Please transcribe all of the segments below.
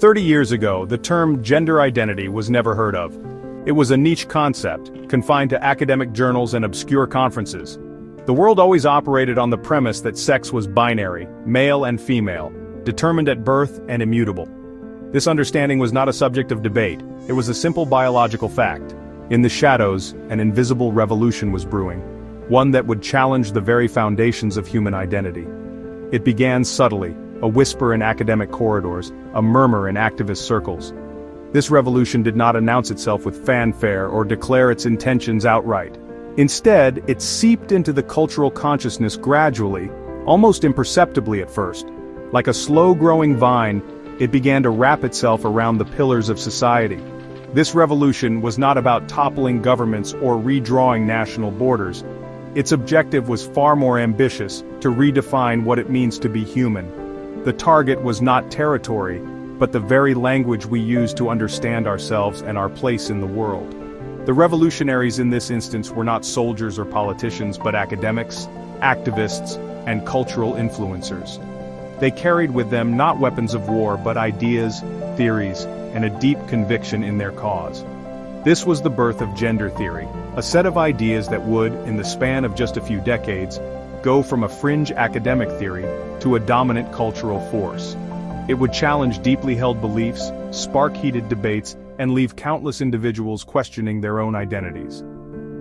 30 years ago, the term gender identity was never heard of. It was a niche concept, confined to academic journals and obscure conferences. The world always operated on the premise that sex was binary, male and female, determined at birth and immutable. This understanding was not a subject of debate, it was a simple biological fact. In the shadows, an invisible revolution was brewing, one that would challenge the very foundations of human identity. It began subtly, a whisper in academic corridors, a murmur in activist circles. This revolution did not announce itself with fanfare or declare its intentions outright. Instead, it seeped into the cultural consciousness gradually, almost imperceptibly at first. Like a slow-growing vine, it began to wrap itself around the pillars of society. This revolution was not about toppling governments or redrawing national borders. Its objective was far more ambitious, to redefine what it means to be human. The target was not territory, but the very language we use to understand ourselves and our place in the world. The revolutionaries in this instance were not soldiers or politicians, but academics, activists, and cultural influencers. They carried with them not weapons of war, but ideas, theories, and a deep conviction in their cause. This was the birth of gender theory, a set of ideas that would, in the span of just a few decades, go from a fringe academic theory to a dominant cultural force. It would challenge deeply held beliefs, spark heated debates, and leave countless individuals questioning their own identities.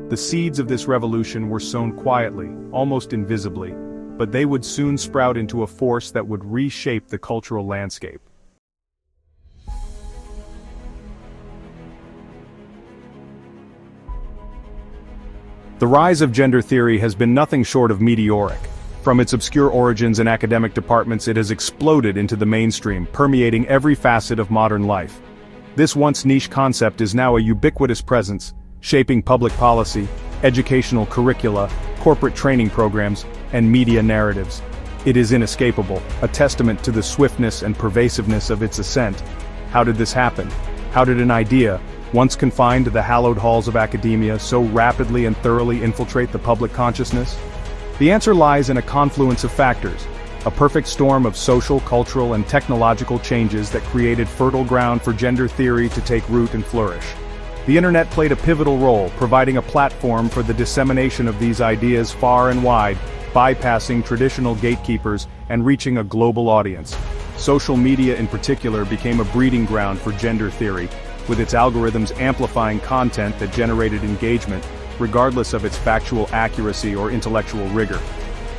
The seeds of this revolution were sown quietly, almost invisibly, but they would soon sprout into a force that would reshape the cultural landscape. The rise of gender theory has been nothing short of meteoric. From its obscure origins in academic departments, it has exploded into the mainstream, permeating every facet of modern life. This once niche concept is now a ubiquitous presence, shaping public policy, educational curricula, corporate training programs, and media narratives. It is inescapable, a testament to the swiftness and pervasiveness of its ascent. How did this happen? How did an idea, once confined to the hallowed halls of academia, so rapidly and thoroughly infiltrate the public consciousness? The answer lies in a confluence of factors, a perfect storm of social, cultural, and technological changes that created fertile ground for gender theory to take root and flourish. The internet played a pivotal role, providing a platform for the dissemination of these ideas far and wide, bypassing traditional gatekeepers and reaching a global audience. Social media in particular became a breeding ground for gender theory, with its algorithms amplifying content that generated engagement, regardless of its factual accuracy or intellectual rigor.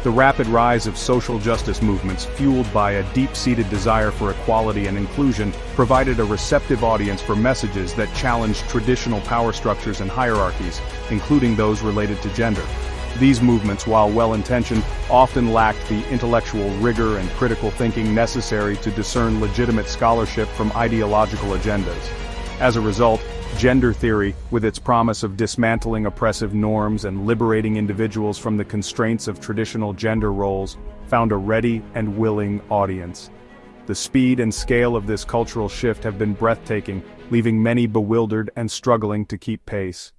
The rapid rise of social justice movements, fueled by a deep-seated desire for equality and inclusion, provided a receptive audience for messages that challenged traditional power structures and hierarchies, including those related to gender. These movements, while well-intentioned, often lacked the intellectual rigor and critical thinking necessary to discern legitimate scholarship from ideological agendas. As a result, gender theory, with its promise of dismantling oppressive norms and liberating individuals from the constraints of traditional gender roles, found a ready and willing audience. The speed and scale of this cultural shift have been breathtaking, leaving many bewildered and struggling to keep pace.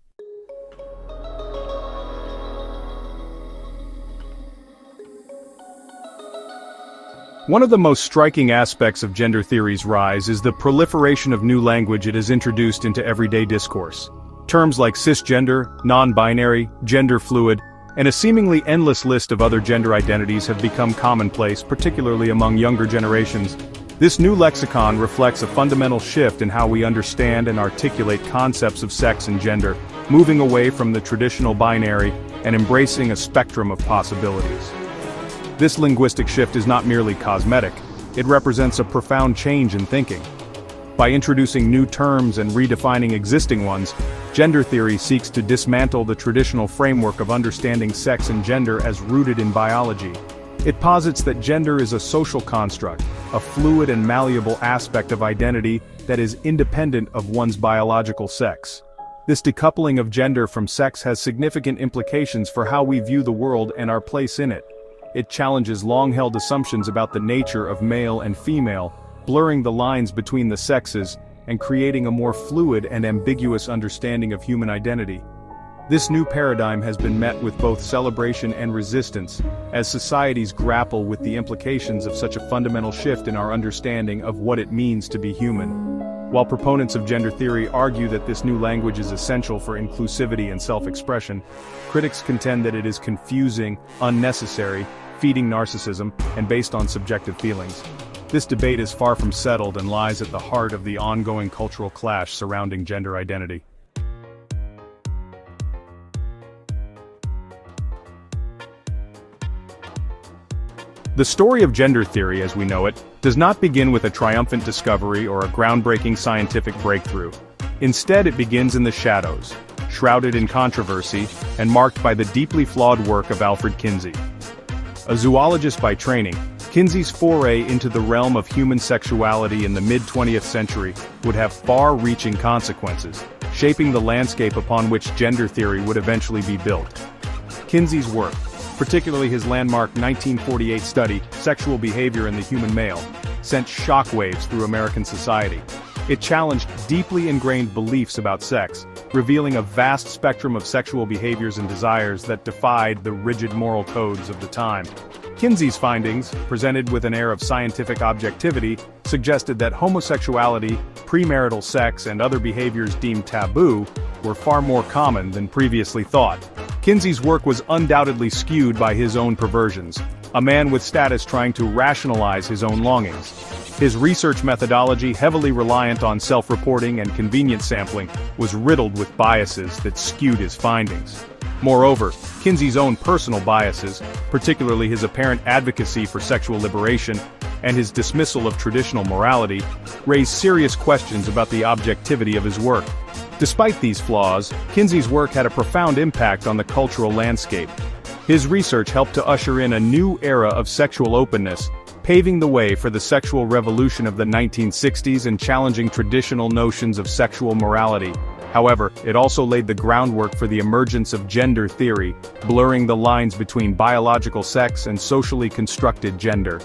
One of the most striking aspects of gender theory's rise is the proliferation of new language it has introduced into everyday discourse. Terms like cisgender, non-binary, gender fluid, and a seemingly endless list of other gender identities have become commonplace, particularly among younger generations. This new lexicon reflects a fundamental shift in how we understand and articulate concepts of sex and gender, moving away from the traditional binary and embracing a spectrum of possibilities. This linguistic shift is not merely cosmetic, it represents a profound change in thinking. By introducing new terms and redefining existing ones, gender theory seeks to dismantle the traditional framework of understanding sex and gender as rooted in biology. It posits that gender is a social construct, a fluid and malleable aspect of identity that is independent of one's biological sex. This decoupling of gender from sex has significant implications for how we view the world and our place in it. It challenges long-held assumptions about the nature of male and female, blurring the lines between the sexes and creating a more fluid and ambiguous understanding of human identity. This new paradigm has been met with both celebration and resistance, as societies grapple with the implications of such a fundamental shift in our understanding of what it means to be human. While proponents of gender theory argue that this new language is essential for inclusivity and self-expression, critics contend that it is confusing, unnecessary, feeding narcissism, and based on subjective feelings. This debate is far from settled and lies at the heart of the ongoing cultural clash surrounding gender identity. The story of gender theory as we know it does not begin with a triumphant discovery or a groundbreaking scientific breakthrough. Instead, it begins in the shadows, shrouded in controversy, and marked by the deeply flawed work of Alfred Kinsey. A zoologist by training, Kinsey's foray into the realm of human sexuality in the mid-20th century would have far-reaching consequences, shaping the landscape upon which gender theory would eventually be built. Kinsey's work, particularly his landmark 1948 study, Sexual Behavior in the Human Male, sent shockwaves through American society. It challenged deeply ingrained beliefs about sex, revealing a vast spectrum of sexual behaviors and desires that defied the rigid moral codes of the time. Kinsey's findings, presented with an air of scientific objectivity, suggested that homosexuality, premarital sex, and other behaviors deemed taboo were far more common than previously thought. Kinsey's work was undoubtedly skewed by his own perversions, a man with status trying to rationalize his own longings. His research methodology, heavily reliant on self-reporting and convenience sampling, was riddled with biases that skewed his findings. Moreover, Kinsey's own personal biases, particularly his apparent advocacy for sexual liberation and his dismissal of traditional morality, raised serious questions about the objectivity of his work. Despite these flaws, Kinsey's work had a profound impact on the cultural landscape. His research helped to usher in a new era of sexual openness, paving the way for the sexual revolution of the 1960s and challenging traditional notions of sexual morality. However, it also laid the groundwork for the emergence of gender theory, blurring the lines between biological sex and socially constructed gender.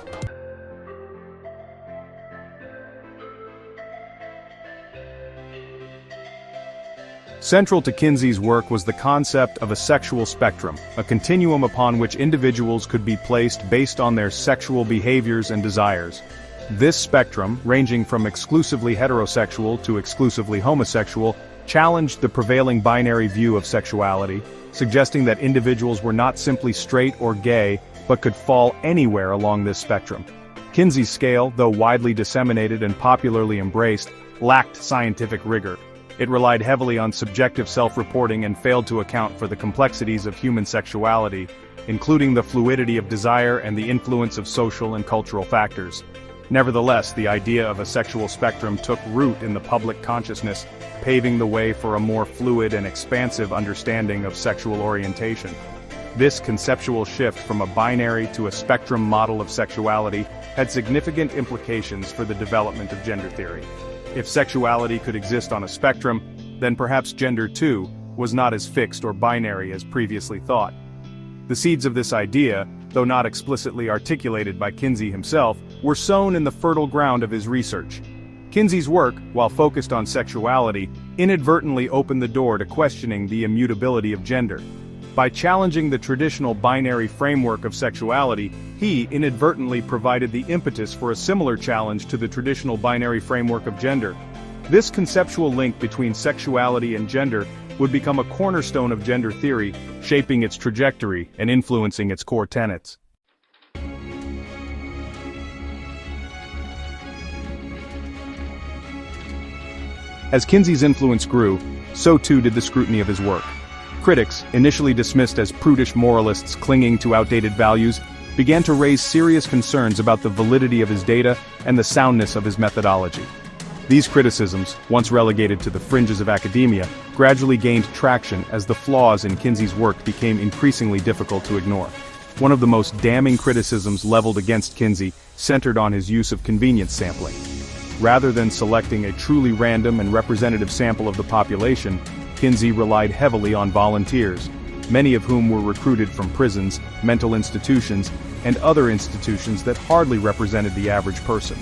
Central to Kinsey's work was the concept of a sexual spectrum, a continuum upon which individuals could be placed based on their sexual behaviors and desires. This spectrum, ranging from exclusively heterosexual to exclusively homosexual, challenged the prevailing binary view of sexuality, suggesting that individuals were not simply straight or gay, but could fall anywhere along this spectrum. Kinsey's scale, though widely disseminated and popularly embraced, lacked scientific rigor. It relied heavily on subjective self-reporting and failed to account for the complexities of human sexuality, including the fluidity of desire and the influence of social and cultural factors. Nevertheless, the idea of a sexual spectrum took root in the public consciousness, paving the way for a more fluid and expansive understanding of sexual orientation. This conceptual shift from a binary to a spectrum model of sexuality had significant implications for the development of gender theory. If sexuality could exist on a spectrum, then perhaps gender too was not as fixed or binary as previously thought. The seeds of this idea, though not explicitly articulated by Kinsey himself, were sown in the fertile ground of his research. Kinsey's work, while focused on sexuality, inadvertently opened the door to questioning the immutability of gender. By challenging the traditional binary framework of sexuality, he inadvertently provided the impetus for a similar challenge to the traditional binary framework of gender. This conceptual link between sexuality and gender would become a cornerstone of gender theory, shaping its trajectory and influencing its core tenets. As Kinsey's influence grew, so too did the scrutiny of his work. Critics, initially dismissed as prudish moralists clinging to outdated values, began to raise serious concerns about the validity of his data and the soundness of his methodology. These criticisms, once relegated to the fringes of academia, gradually gained traction as the flaws in Kinsey's work became increasingly difficult to ignore. One of the most damning criticisms leveled against Kinsey centered on his use of convenience sampling. Rather than selecting a truly random and representative sample of the population, Kinsey relied heavily on volunteers, many of whom were recruited from prisons, mental institutions, and other institutions that hardly represented the average person.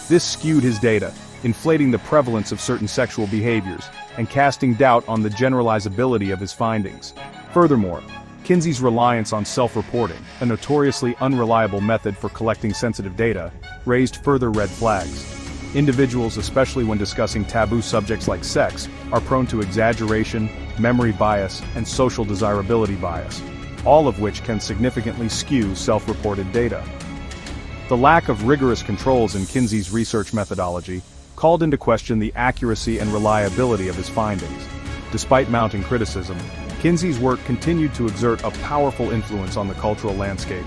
This skewed his data, inflating the prevalence of certain sexual behaviors, and casting doubt on the generalizability of his findings. Furthermore, Kinsey's reliance on self-reporting, a notoriously unreliable method for collecting sensitive data, raised further red flags. Individuals, especially when discussing taboo subjects like sex, are prone to exaggeration, memory bias, and social desirability bias, all of which can significantly skew self-reported data. The lack of rigorous controls in Kinsey's research methodology called into question the accuracy and reliability of his findings. Despite mounting criticism, Kinsey's work continued to exert a powerful influence on the cultural landscape.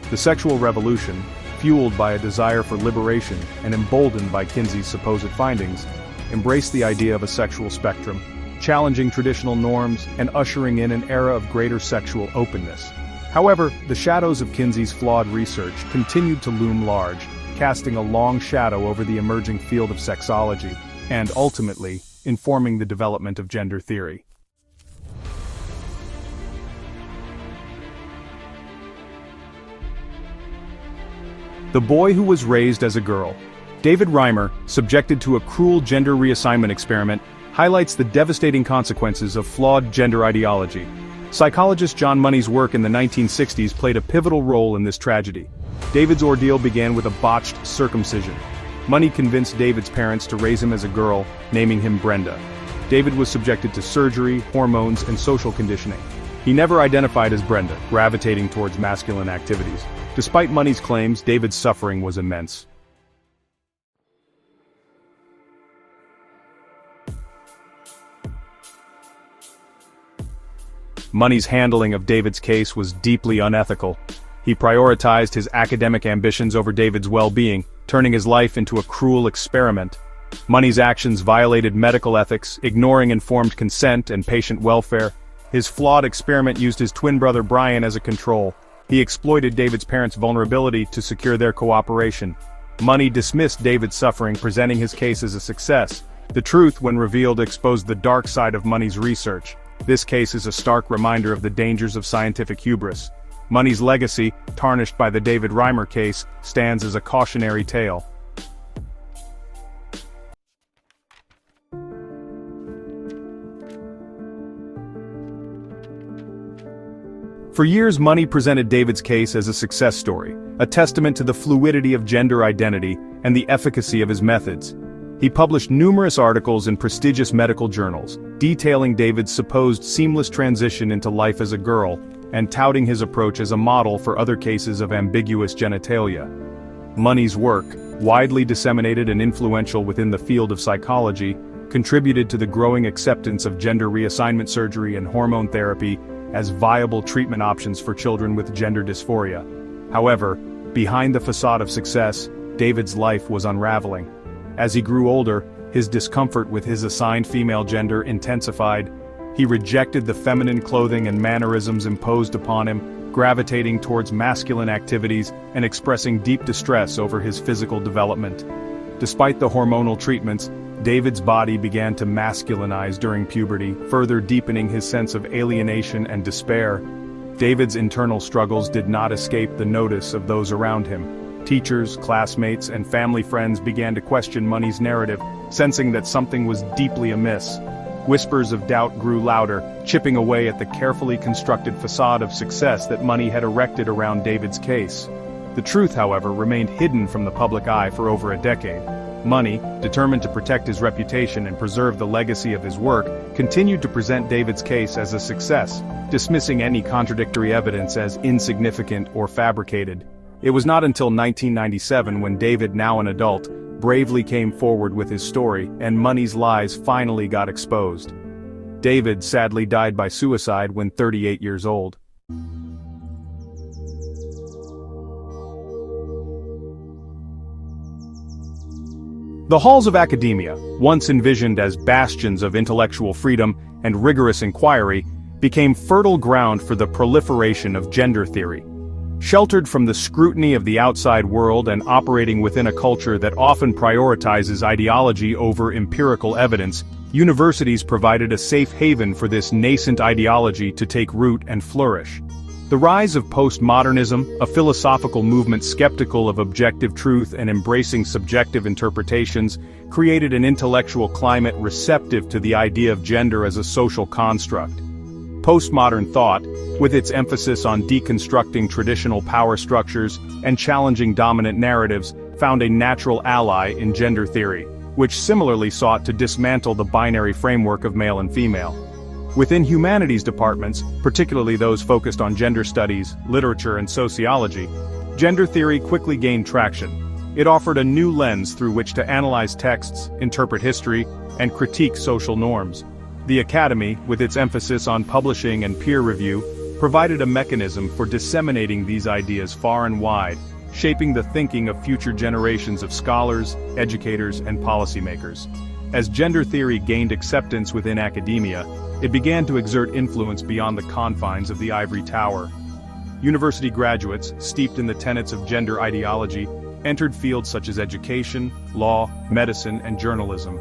The sexual revolution, fueled by a desire for liberation and emboldened by Kinsey's supposed findings, embraced the idea of a sexual spectrum, challenging traditional norms and ushering in an era of greater sexual openness. However, the shadows of Kinsey's flawed research continued to loom large, casting a long shadow over the emerging field of sexology, and ultimately, informing the development of gender theory. The boy who was raised as a girl. David Reimer, subjected to a cruel gender reassignment experiment, highlights the devastating consequences of flawed gender ideology. Psychologist John Money's work in the 1960s played a pivotal role in this tragedy. David's ordeal began with a botched circumcision. Money convinced David's parents to raise him as a girl, naming him Brenda. David was subjected to surgery, hormones, and social conditioning. He never identified as Brenda, gravitating towards masculine activities. Despite Money's claims, David's suffering was immense. Money's handling of David's case was deeply unethical. He prioritized his academic ambitions over David's well-being, turning his life into a cruel experiment. Money's actions violated medical ethics, ignoring informed consent and patient welfare. His flawed experiment used his twin brother Brian as a control. He exploited David's parents' vulnerability to secure their cooperation. Money dismissed David's suffering, presenting his case as a success. The truth, when revealed, exposed the dark side of Money's research. This case is a stark reminder of the dangers of scientific hubris. Money's legacy, tarnished by the David Reimer case, stands as a cautionary tale. For years, Money presented David's case as a success story, a testament to the fluidity of gender identity and the efficacy of his methods. He published numerous articles in prestigious medical journals, detailing David's supposed seamless transition into life as a girl, and touting his approach as a model for other cases of ambiguous genitalia. Money's work, widely disseminated and influential within the field of psychology, contributed to the growing acceptance of gender reassignment surgery and hormone therapy as viable treatment options for children with gender dysphoria. However, behind the facade of success, David's life was unraveling. As he grew older, his discomfort with his assigned female gender intensified. He rejected the feminine clothing and mannerisms imposed upon him, gravitating towards masculine activities and expressing deep distress over his physical development. Despite the hormonal treatments, David's body began to masculinize during puberty, further deepening his sense of alienation and despair. David's internal struggles did not escape the notice of those around him. Teachers, classmates, and family friends began to question Money's narrative, sensing that something was deeply amiss. Whispers of doubt grew louder, chipping away at the carefully constructed facade of success that Money had erected around David's case. The truth, however, remained hidden from the public eye for over a decade. Money, determined to protect his reputation and preserve the legacy of his work, continued to present David's case as a success, dismissing any contradictory evidence as insignificant or fabricated. It was not until 1997 when David, now an adult, bravely came forward with his story, and Money's lies finally got exposed. David sadly died by suicide when 38 years old. The halls of academia, once envisioned as bastions of intellectual freedom and rigorous inquiry, became fertile ground for the proliferation of gender theory. Sheltered from the scrutiny of the outside world and operating within a culture that often prioritizes ideology over empirical evidence, universities provided a safe haven for this nascent ideology to take root and flourish. The rise of postmodernism, a philosophical movement skeptical of objective truth and embracing subjective interpretations, created an intellectual climate receptive to the idea of gender as a social construct. Postmodern thought, with its emphasis on deconstructing traditional power structures and challenging dominant narratives, found a natural ally in gender theory, which similarly sought to dismantle the binary framework of male and female. Within humanities departments, particularly those focused on gender studies, literature, and sociology, gender theory quickly gained traction. It offered a new lens through which to analyze texts, interpret history, and critique social norms. The Academy, with its emphasis on publishing and peer review, provided a mechanism for disseminating these ideas far and wide, shaping the thinking of future generations of scholars, educators, and policymakers. As gender theory gained acceptance within academia, it began to exert influence beyond the confines of the ivory tower. University graduates, steeped in the tenets of gender ideology, entered fields such as education, law, medicine, and journalism,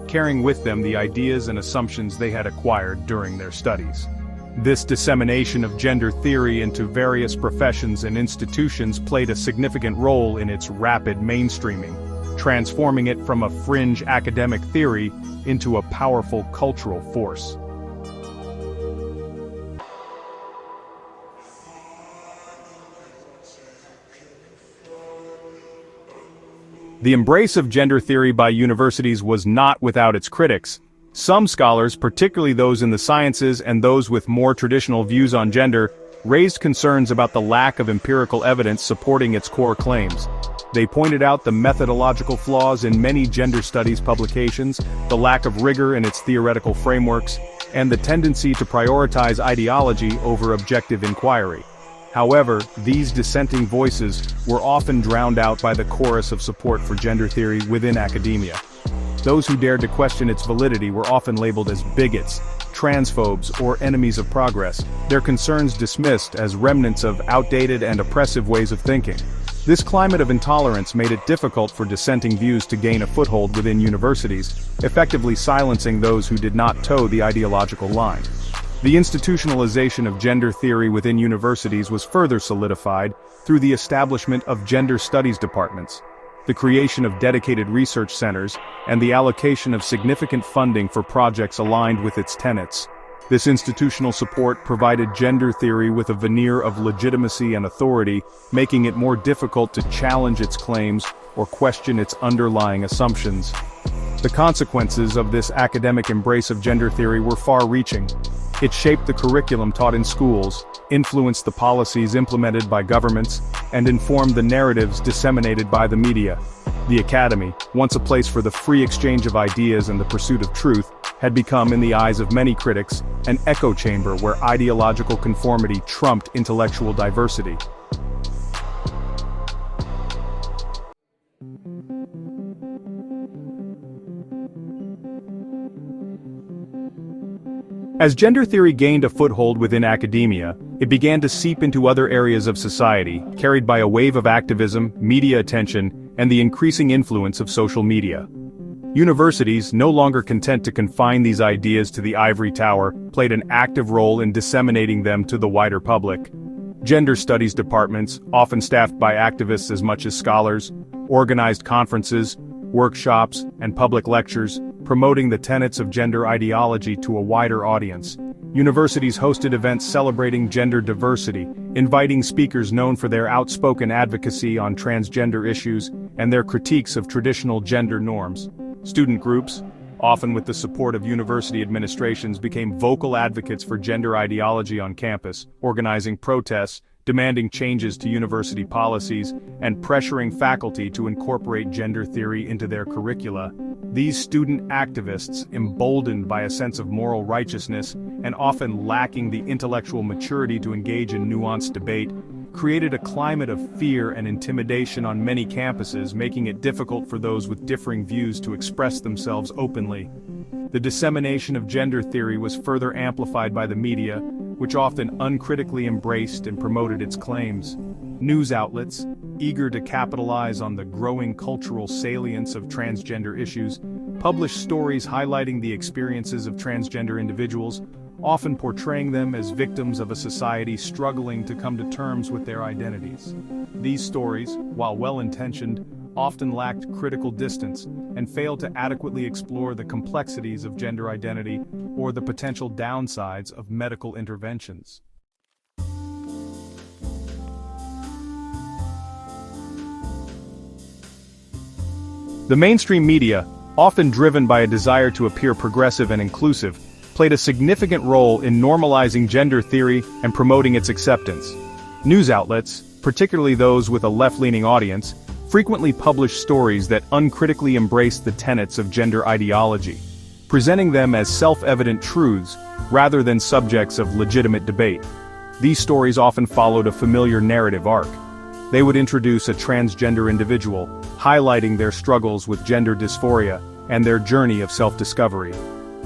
carrying with them the ideas and assumptions they had acquired during their studies. This dissemination of gender theory into various professions and institutions played a significant role in its rapid mainstreaming, transforming it from a fringe academic theory into a powerful cultural force. The embrace of gender theory by universities was not without its critics. Some scholars, particularly those in the sciences and those with more traditional views on gender, raised concerns about the lack of empirical evidence supporting its core claims. They pointed out the methodological flaws in many gender studies publications, the lack of rigor in its theoretical frameworks, and the tendency to prioritize ideology over objective inquiry. However, these dissenting voices were often drowned out by the chorus of support for gender theory within academia. Those who dared to question its validity were often labeled as bigots, transphobes, or enemies of progress, their concerns dismissed as remnants of outdated and oppressive ways of thinking. This climate of intolerance made it difficult for dissenting views to gain a foothold within universities, effectively silencing those who did not toe the ideological line. The institutionalization of gender theory within universities was further solidified through the establishment of gender studies departments, the creation of dedicated research centers, and the allocation of significant funding for projects aligned with its tenets. This institutional support provided gender theory with a veneer of legitimacy and authority, making it more difficult to challenge its claims or question its underlying assumptions. The consequences of this academic embrace of gender theory were far-reaching. It shaped the curriculum taught in schools, influenced the policies implemented by governments, and informed the narratives disseminated by the media. The Academy, once a place for the free exchange of ideas and the pursuit of truth, had become, in the eyes of many critics, an echo chamber where ideological conformity trumped intellectual diversity. As gender theory gained a foothold within academia, it began to seep into other areas of society, carried by a wave of activism, media attention, and the increasing influence of social media. Universities, no longer content to confine these ideas to the ivory tower, played an active role in disseminating them to the wider public. Gender studies departments, often staffed by activists as much as scholars, organized conferences, workshops, and public lectures, promoting the tenets of gender ideology to a wider audience. Universities hosted events celebrating gender diversity, inviting speakers known for their outspoken advocacy on transgender issues and their critiques of traditional gender norms. Student groups, often with the support of university administrations, became vocal advocates for gender ideology on campus, organizing protests, demanding changes to university policies, and pressuring faculty to incorporate gender theory into their curricula. These student activists, emboldened by a sense of moral righteousness and often lacking the intellectual maturity to engage in nuanced debate, created a climate of fear and intimidation on many campuses, making it difficult for those with differing views to express themselves openly. The dissemination of gender theory was further amplified by the media, which often uncritically embraced and promoted its claims. News outlets, eager to capitalize on the growing cultural salience of transgender issues, published stories highlighting the experiences of transgender individuals, often portraying them as victims of a society struggling to come to terms with their identities. These stories, while well-intentioned, often lacked critical distance and failed to adequately explore the complexities of gender identity or the potential downsides of medical interventions. The mainstream media, often driven by a desire to appear progressive and inclusive, played a significant role in normalizing gender theory and promoting its acceptance. News outlets, particularly those with a left-leaning audience, frequently published stories that uncritically embraced the tenets of gender ideology, presenting them as self-evident truths rather than subjects of legitimate debate. These stories often followed a familiar narrative arc. They would introduce a transgender individual, highlighting their struggles with gender dysphoria and their journey of self-discovery.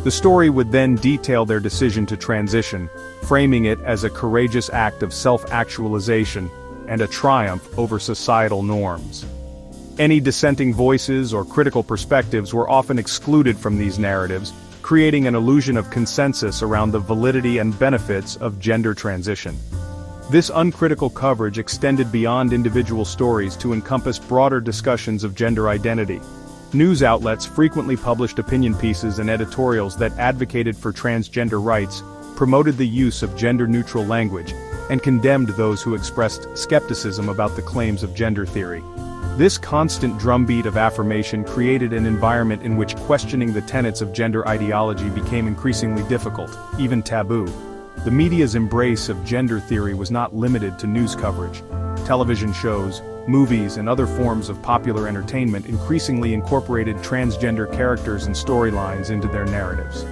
The story would then detail their decision to transition, framing it as a courageous act of self-actualization and a triumph over societal norms. Any dissenting voices or critical perspectives were often excluded from these narratives, creating an illusion of consensus around the validity and benefits of gender transition. This uncritical coverage extended beyond individual stories to encompass broader discussions of gender identity. News outlets frequently published opinion pieces and editorials that advocated for transgender rights, promoted the use of gender-neutral language, and condemned those who expressed skepticism about the claims of gender theory. This constant drumbeat of affirmation created an environment in which questioning the tenets of gender ideology became increasingly difficult, even taboo. The media's embrace of gender theory was not limited to news coverage. Television shows, movies, and other forms of popular entertainment increasingly incorporated transgender characters and storylines into their narratives.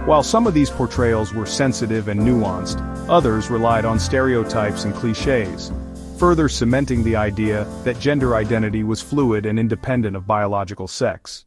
While some of these portrayals were sensitive and nuanced, others relied on stereotypes and cliches, further cementing the idea that gender identity was fluid and independent of biological sex.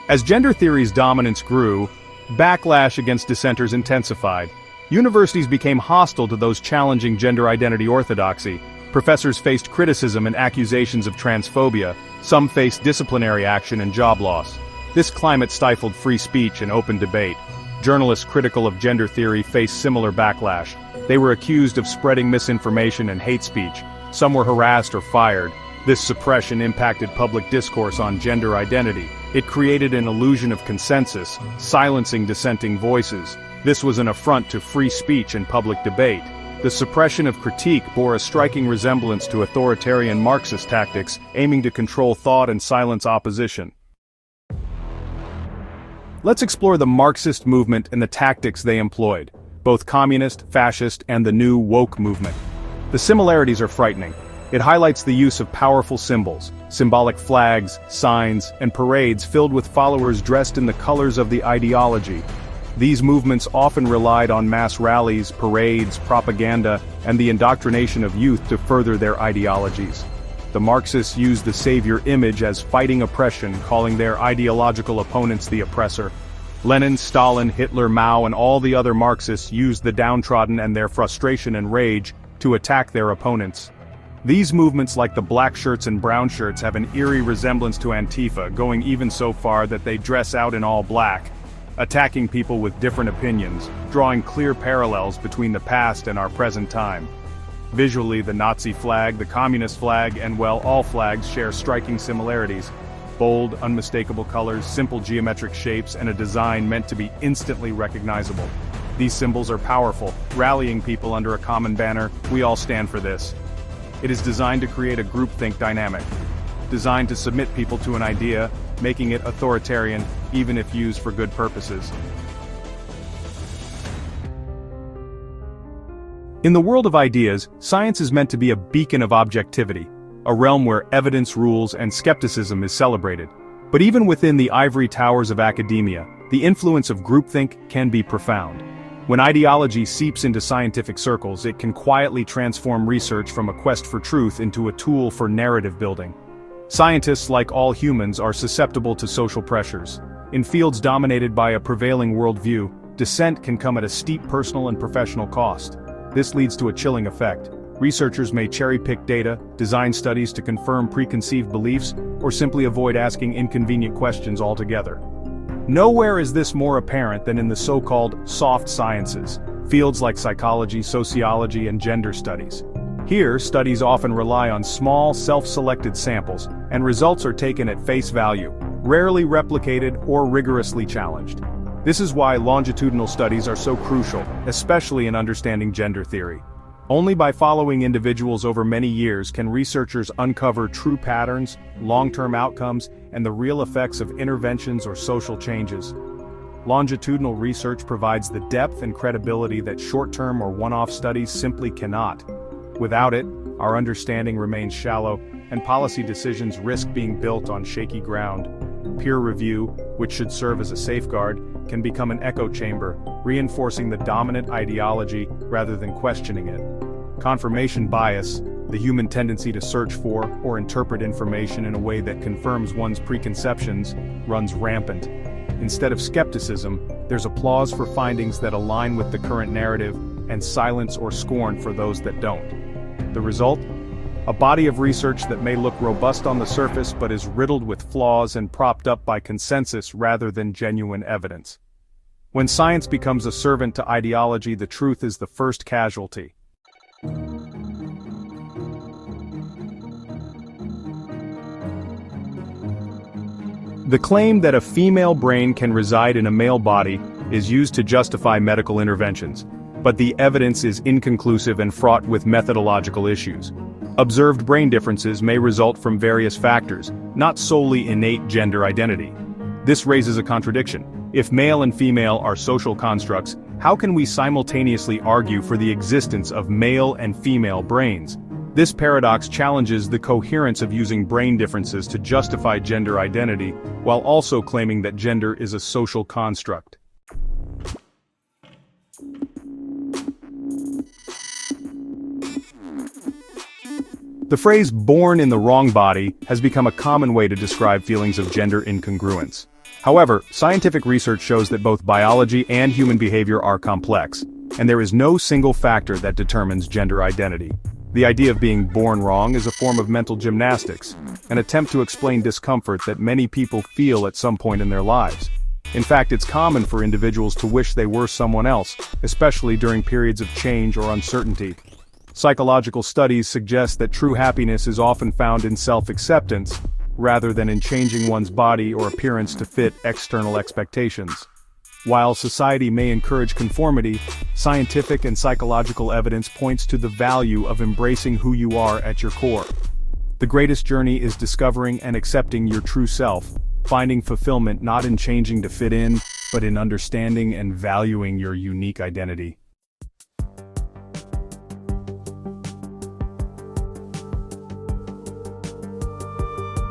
As gender theory's dominance grew, backlash against dissenters intensified. Universities became hostile to those challenging gender identity orthodoxy. Professors faced criticism and accusations of transphobia. Some faced disciplinary action and job loss. This climate stifled free speech and open debate. Journalists critical of gender theory faced similar backlash. They were accused of spreading misinformation and hate speech. Some were harassed or fired. This suppression impacted public discourse on gender identity. It created an illusion of consensus, silencing dissenting voices. This was an affront to free speech and public debate. The suppression of critique bore a striking resemblance to authoritarian Marxist tactics, aiming to control thought and silence opposition. Let's explore the Marxist movement and the tactics they employed, both communist, fascist, and the new woke movement. The similarities are frightening. It highlights the use of powerful symbols, symbolic flags, signs, and parades filled with followers dressed in the colors of the ideology. These movements often relied on mass rallies, parades, propaganda, and the indoctrination of youth to further their ideologies. The Marxists used the savior image as fighting oppression, calling their ideological opponents the oppressor. Lenin, Stalin, Hitler, Mao, and all the other Marxists used the downtrodden and their frustration and rage to attack their opponents. These movements, like the black shirts and brown shirts, have an eerie resemblance to Antifa, going even so far that they dress out in all black, attacking people with different opinions, drawing clear parallels between the past and our present time. Visually, the Nazi flag, the communist flag, and well, all flags share striking similarities. Bold, unmistakable colors, simple geometric shapes, and a design meant to be instantly recognizable. These symbols are powerful, rallying people under a common banner: "We all stand for this." It is designed to create a groupthink dynamic, designed to submit people to an idea, making it authoritarian, even if used for good purposes. In the world of ideas, science is meant to be a beacon of objectivity, a realm where evidence rules and skepticism is celebrated. But even within the ivory towers of academia, the influence of groupthink can be profound. When ideology seeps into scientific circles, it can quietly transform research from a quest for truth into a tool for narrative building. Scientists, like all humans, are susceptible to social pressures. In fields dominated by a prevailing worldview, dissent can come at a steep personal and professional cost. This leads to a chilling effect. Researchers may cherry-pick data, design studies to confirm preconceived beliefs, or simply avoid asking inconvenient questions altogether. Nowhere is this more apparent than in the so-called soft sciences, fields like psychology, sociology, and gender studies. Here, studies often rely on small, self-selected samples, and results are taken at face value, rarely replicated or rigorously challenged. This is why longitudinal studies are so crucial, especially in understanding gender theory. Only by following individuals over many years can researchers uncover true patterns, long-term outcomes, and the real effects of interventions or social changes. Longitudinal research provides the depth and credibility that short-term or one-off studies simply cannot. Without it, our understanding remains shallow, and policy decisions risk being built on shaky ground. Peer review, which should serve as a safeguard, can become an echo chamber, reinforcing the dominant ideology rather than questioning it. Confirmation bias, the human tendency to search for or interpret information in a way that confirms one's preconceptions, runs rampant. Instead of skepticism, there's applause for findings that align with the current narrative, and silence or scorn for those that don't. The result? A body of research that may look robust on the surface but is riddled with flaws and propped up by consensus rather than genuine evidence. When science becomes a servant to ideology, the truth is the first casualty. The claim that a female brain can reside in a male body is used to justify medical interventions, but the evidence is inconclusive and fraught with methodological issues. Observed brain differences may result from various factors, not solely innate gender identity. This raises a contradiction. If male and female are social constructs, how can we simultaneously argue for the existence of male and female brains? This paradox challenges the coherence of using brain differences to justify gender identity, while also claiming that gender is a social construct. The phrase "born in the wrong body" has become a common way to describe feelings of gender incongruence. However, scientific research shows that both biology and human behavior are complex, and there is no single factor that determines gender identity. The idea of being born wrong is a form of mental gymnastics, an attempt to explain discomfort that many people feel at some point in their lives. In fact, it's common for individuals to wish they were someone else, especially during periods of change or uncertainty. Psychological studies suggest that true happiness is often found in self-acceptance, rather than in changing one's body or appearance to fit external expectations. While society may encourage conformity, scientific and psychological evidence points to the value of embracing who you are at your core. The greatest journey is discovering and accepting your true self, finding fulfillment not in changing to fit in, but in understanding and valuing your unique identity.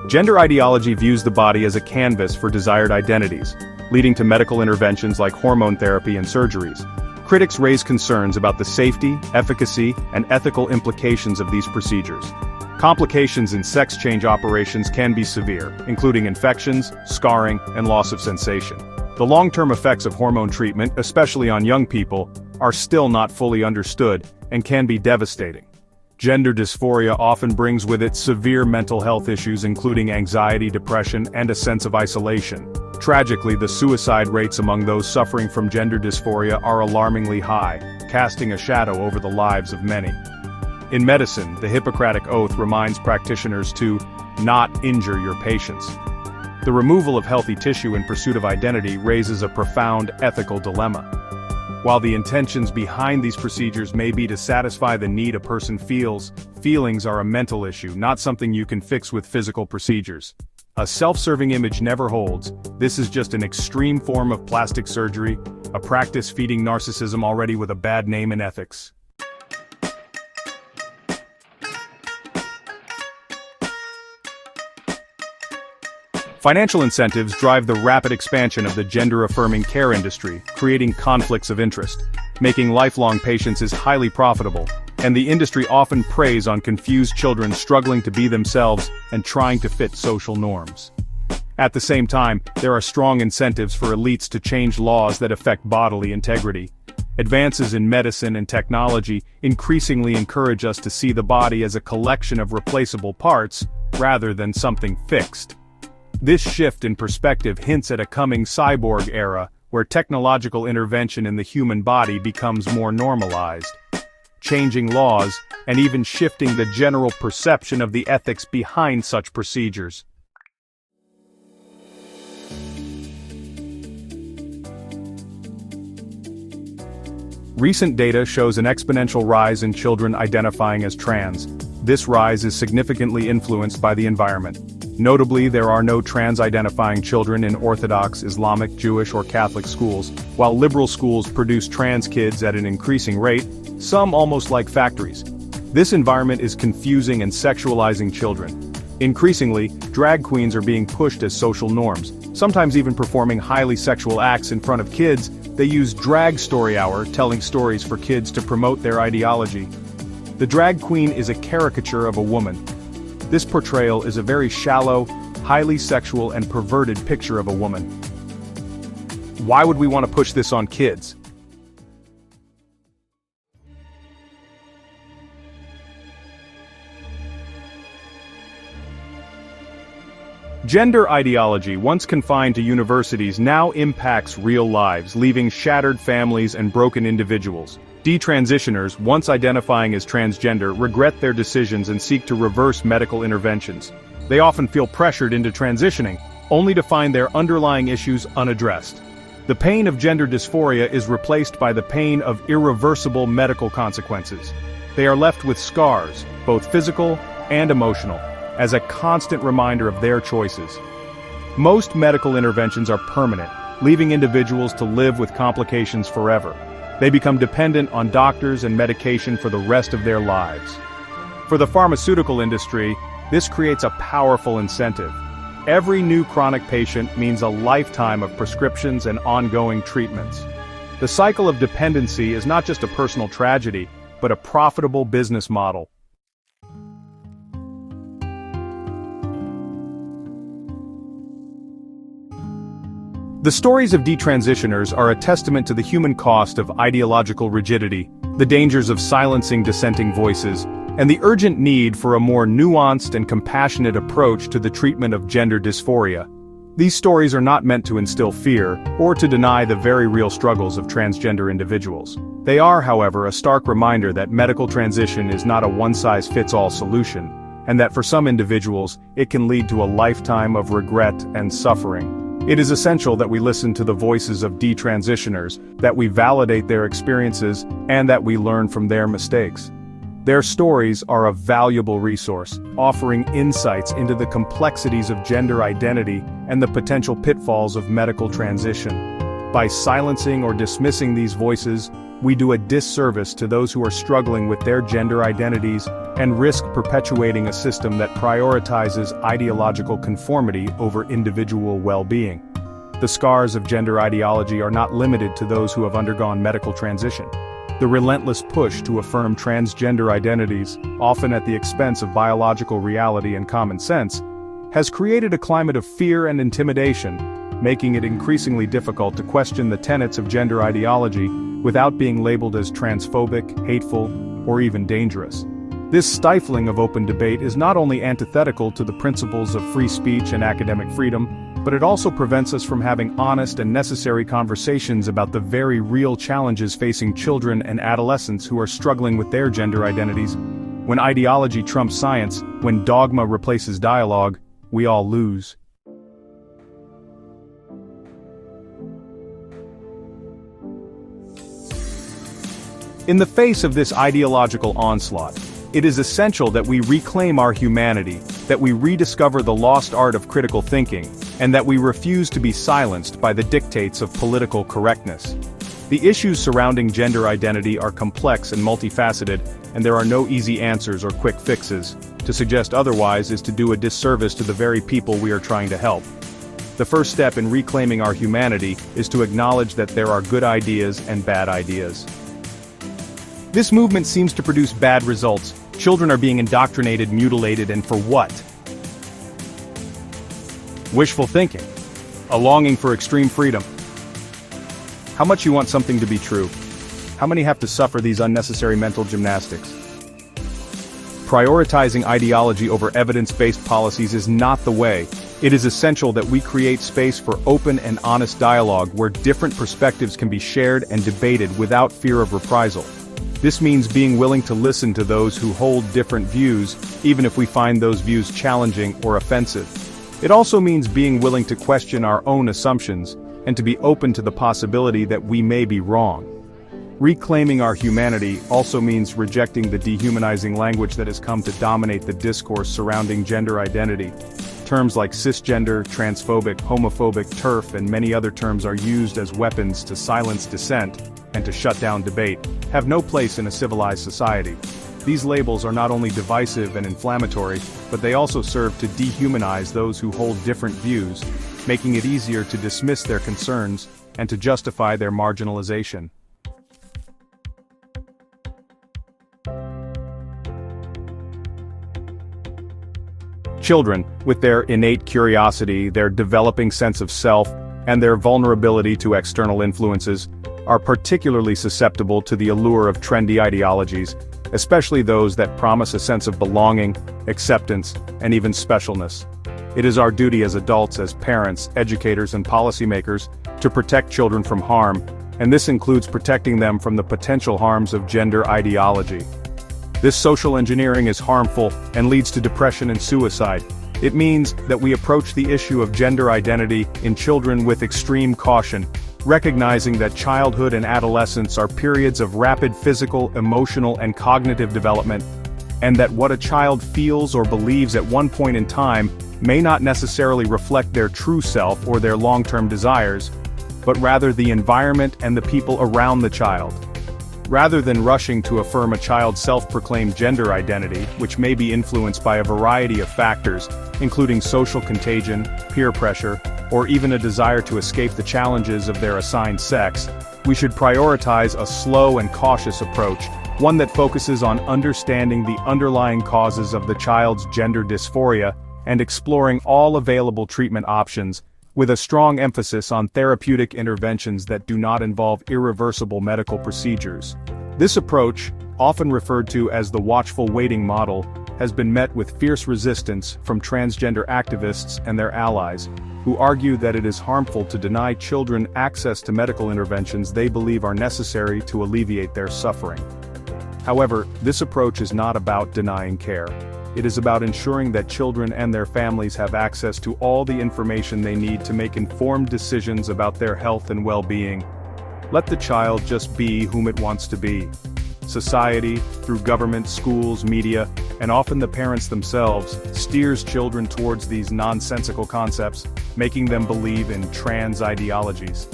Gender ideology views the body as a canvas for desired identities, leading to medical interventions like hormone therapy and surgeries. Critics raise concerns about the safety, efficacy, and ethical implications of these procedures. Complications in sex change operations can be severe, including infections, scarring, and loss of sensation. The long-term effects of hormone treatment, especially on young people, are still not fully understood and can be devastating. Gender dysphoria often brings with it severe mental health issues including anxiety, depression, and a sense of isolation. Tragically, the suicide rates among those suffering from gender dysphoria are alarmingly high, casting a shadow over the lives of many. In medicine, the Hippocratic Oath reminds practitioners to not injure your patients. The removal of healthy tissue in pursuit of identity raises a profound ethical dilemma. While the intentions behind these procedures may be to satisfy the need a person feels, feelings are a mental issue, not something you can fix with physical procedures. A self-serving image never holds. This is just an extreme form of plastic surgery, a practice feeding narcissism already with a bad name in ethics. Financial incentives drive the rapid expansion of the gender-affirming care industry, creating conflicts of interest. Making lifelong patients is highly profitable, and the industry often preys on confused children struggling to be themselves and trying to fit social norms. At the same time, there are strong incentives for elites to change laws that affect bodily integrity. Advances in medicine and technology increasingly encourage us to see the body as a collection of replaceable parts, rather than something fixed. This shift in perspective hints at a coming cyborg era, where technological intervention in the human body becomes more normalized, changing laws, and even shifting the general perception of the ethics behind such procedures. Recent data shows an exponential rise in children identifying as trans. This rise is significantly influenced by the environment. Notably, there are no trans-identifying children in Orthodox, Islamic, Jewish, or Catholic schools, while liberal schools produce trans kids at an increasing rate, some almost like factories. This environment is confusing and sexualizing children. Increasingly, drag queens are being pushed as social norms, sometimes even performing highly sexual acts in front of kids. They use Drag Story Hour, telling stories for kids to promote their ideology. The drag queen is a caricature of a woman. This portrayal is a very shallow, highly sexual and perverted picture of a woman. Why would we want to push this on kids? Gender ideology, once confined to universities, now impacts real lives, leaving shattered families and broken individuals. Detransitioners, once identifying as transgender, regret their decisions and seek to reverse medical interventions. They often feel pressured into transitioning, only to find their underlying issues unaddressed. The pain of gender dysphoria is replaced by the pain of irreversible medical consequences. They are left with scars, both physical and emotional, as a constant reminder of their choices. Most medical interventions are permanent, leaving individuals to live with complications forever. They become dependent on doctors and medication for the rest of their lives. For the pharmaceutical industry, this creates a powerful incentive. Every new chronic patient means a lifetime of prescriptions and ongoing treatments. The cycle of dependency is not just a personal tragedy, but a profitable business model. The stories of detransitioners are a testament to the human cost of ideological rigidity, the dangers of silencing dissenting voices, and the urgent need for a more nuanced and compassionate approach to the treatment of gender dysphoria. These stories are not meant to instill fear, or to deny the very real struggles of transgender individuals. They are, however, a stark reminder that medical transition is not a one-size-fits-all solution, and that for some individuals, it can lead to a lifetime of regret and suffering. It is essential that we listen to the voices of detransitioners, that we validate their experiences, and that we learn from their mistakes. Their stories are a valuable resource, offering insights into the complexities of gender identity and the potential pitfalls of medical transition. By silencing or dismissing these voices, we do a disservice to those who are struggling with their gender identities and risk perpetuating a system that prioritizes ideological conformity over individual well-being. The scars of gender ideology are not limited to those who have undergone medical transition. The relentless push to affirm transgender identities, often at the expense of biological reality and common sense, has created a climate of fear and intimidation, making it increasingly difficult to question the tenets of gender ideology without being labeled as transphobic, hateful, or even dangerous. This stifling of open debate is not only antithetical to the principles of free speech and academic freedom, but it also prevents us from having honest and necessary conversations about the very real challenges facing children and adolescents who are struggling with their gender identities. When ideology trumps science, when dogma replaces dialogue, we all lose. In the face of this ideological onslaught, it is essential that we reclaim our humanity, that we rediscover the lost art of critical thinking, and that we refuse to be silenced by the dictates of political correctness. The issues surrounding gender identity are complex and multifaceted, and there are no easy answers or quick fixes. To suggest otherwise is to do a disservice to the very people we are trying to help. The first step in reclaiming our humanity is to acknowledge that there are good ideas and bad ideas. This movement seems to produce bad results. Children are being indoctrinated, mutilated, and for what? Wishful thinking. A longing for extreme freedom. How much you want something to be true. How many have to suffer these unnecessary mental gymnastics? Prioritizing ideology over evidence-based policies is not the way. It is essential that we create space for open and honest dialogue where different perspectives can be shared and debated without fear of reprisal. This means being willing to listen to those who hold different views, even if we find those views challenging or offensive. It also means being willing to question our own assumptions, and to be open to the possibility that we may be wrong. Reclaiming our humanity also means rejecting the dehumanizing language that has come to dominate the discourse surrounding gender identity. Terms like cisgender, transphobic, homophobic, TERF, and many other terms are used as weapons to silence dissent and to shut down debate, have no place in a civilized society. These labels are not only divisive and inflammatory, but they also serve to dehumanize those who hold different views, making it easier to dismiss their concerns and to justify their marginalization. Children, with their innate curiosity, their developing sense of self, and their vulnerability to external influences, are particularly susceptible to the allure of trendy ideologies, especially those that promise a sense of belonging, acceptance, and even specialness. It is our duty as adults, as parents, educators, and policymakers, to protect children from harm, and this includes protecting them from the potential harms of gender ideology. This social engineering is harmful and leads to depression and suicide. It means that we approach the issue of gender identity in children with extreme caution, recognizing that childhood and adolescence are periods of rapid physical, emotional, and cognitive development, and that what a child feels or believes at one point in time may not necessarily reflect their true self or their long-term desires, but rather the environment and the people around the child. Rather than rushing to affirm a child's self-proclaimed gender identity, which may be influenced by a variety of factors, including social contagion, peer pressure, or even a desire to escape the challenges of their assigned sex, we should prioritize a slow and cautious approach, one that focuses on understanding the underlying causes of the child's gender dysphoria and exploring all available treatment options, with a strong emphasis on therapeutic interventions that do not involve irreversible medical procedures. This approach, often referred to as the watchful waiting model, has been met with fierce resistance from transgender activists and their allies, who argue that it is harmful to deny children access to medical interventions they believe are necessary to alleviate their suffering. However, this approach is not about denying care. It is about ensuring that children and their families have access to all the information they need to make informed decisions about their health and well-being. Let the child just be whom it wants to be. Society, through government, schools, media, and often the parents themselves, steers children towards these nonsensical concepts, making them believe in trans ideologies.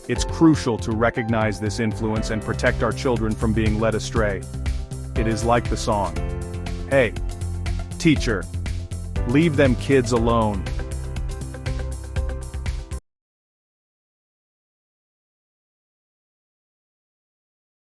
It's crucial to recognize this influence and protect our children from being led astray. It is like the song, "Hey, teacher, leave them kids alone."